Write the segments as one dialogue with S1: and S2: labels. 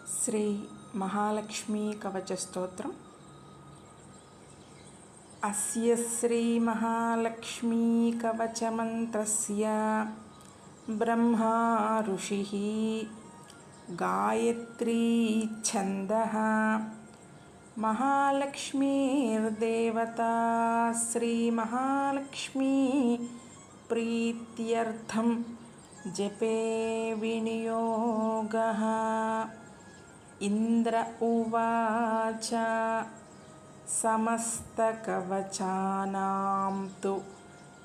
S1: శ్రీ మహాలక్ష్మీ కవచ స్తోత్రం. అస్య శ్రీ మహాలక్ష్మీ కవచ మంత్రస్య బ్రహ్మా ఋషిః గాయత్రీ ఛందః మహాలక్ష్మీర్దేవతా శ్రీ మహాలక్ష్మీ ప్రీత్యర్థం జపే వినియోగః. ఇంద్ర ఉవాచ సమస్తకవచానాం తు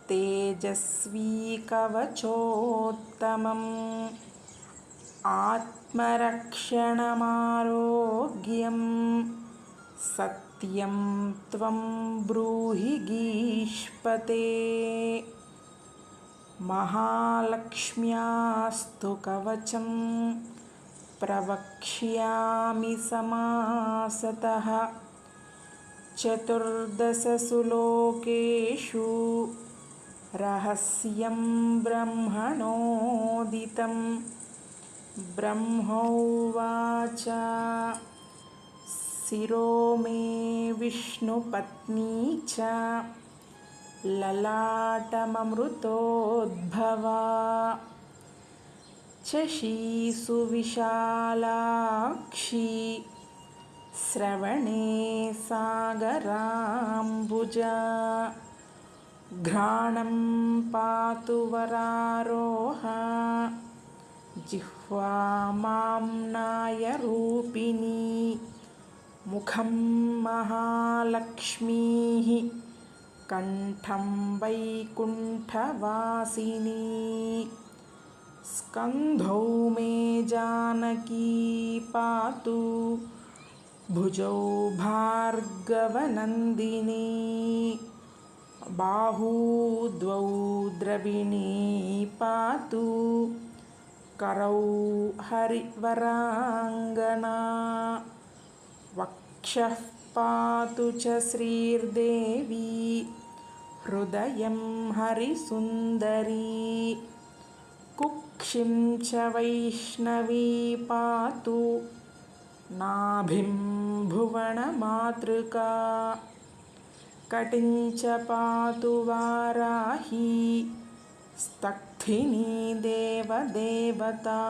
S1: తేజస్వీ కవచోత్తమం ఆత్మరక్షణమారోగ్యం సత్యం త్వం బ్రూహి గీష్పతే. మహాలక్ష్మ్యాస్తు కవచం ప్రవక్ష్యామి సమాసతః చతుర్దశసు లోకేషు రహస్యం బ్రహ్మణోదితం. బ్రహ్మోవాచ శిరో మే విష్ణుపత్నీ చ లలాటమమృతోద్భవా శశీసు విశాలాక్షి శ్రవణే సాగరాంబుజా. ఘ్రాణం పాతు వరారోహ జిహ్వా మామ్నాయ రూపిణీ. ముఖం మహాలక్ష్మీః కంఠం వైకుంఠవాసినీ. స్కంధౌ మే జానకీ పాతు భుజౌ భార్గవనందినీ. బాహూ ద్వౌ ద్రవిణీ పాతు కరౌ హరివరాంగనా. వక్షః పాతు చ శ్రీర్దేవీ హృదయం హరిసుందరీ. కుక్షిం చ వైష్ణవీ పాతు నాభిం భువనమాతృకా. కటిం చ పాతు వారాహీ స్తగ్ధినీ దేవదేవతా.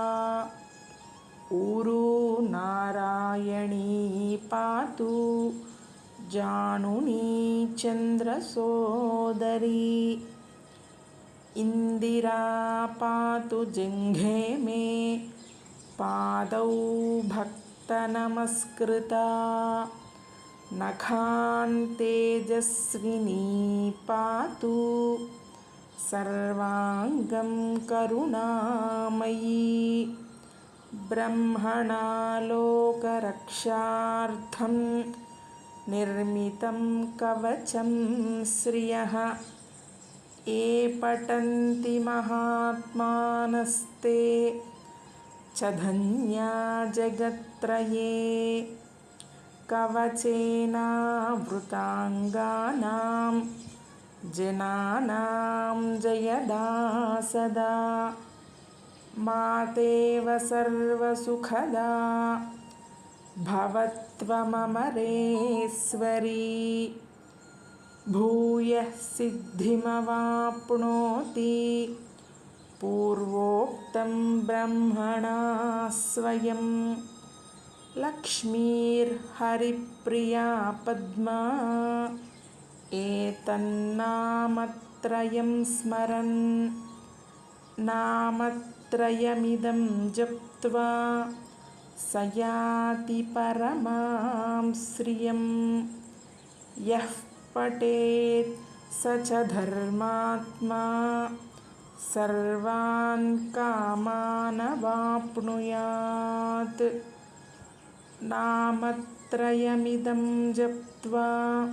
S1: ఊరూ నారాయణీ పాతు జానునీ చంద్రసోదరీ. ఇందిరా పాతు జంఘే మే పాదౌ భక్తనమస్కృతా. నఖాన్ తేజస్వినీ పాతు సర్వాంగం కరుణామయీ. బ్రహ్మణా లోకరక్షార్థం నిర్మితం కవచం శ్రియః. ఏ పఠంతి మహాత్మానస్తే చ ధన్యా జగత్రయే. కవచేనావృతాంగానాం జనానాం జయదా సదా. మాతేవ సర్వసుఖదా భవత్వమమరేశ్వరీ. భూయః సిద్ధిమవాప్నోతి పూర్వోక్తం బ్రహ్మణా స్వయం. లక్ష్మీర్హరిప్రియా పద్మా ఏతన్నామత్రయం స్మరన్. నామత్రయమిదం జప్త్వా స యాతి పరమాం శ్రియం. యః పఠేత్ స చ ధర్మాత్మా సర్వాన్ కామానవాప్నుయాత్. నామత్రయమిదం జప్త్వా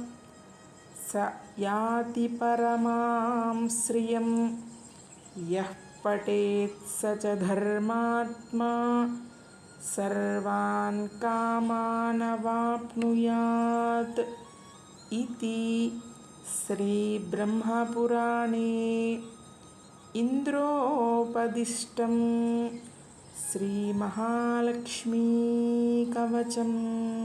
S1: స యాతి పరమాం శ్రియం. యః పఠేత్ స చ ధర్మాత్మా సర్వాన్ కామానవాప్నుయాత్. ఇతి శ్రీ బ్రహ్మపురాణే ఇంద్రోపదిష్టం శ్రీ మహాలక్ష్మీ कवचम्।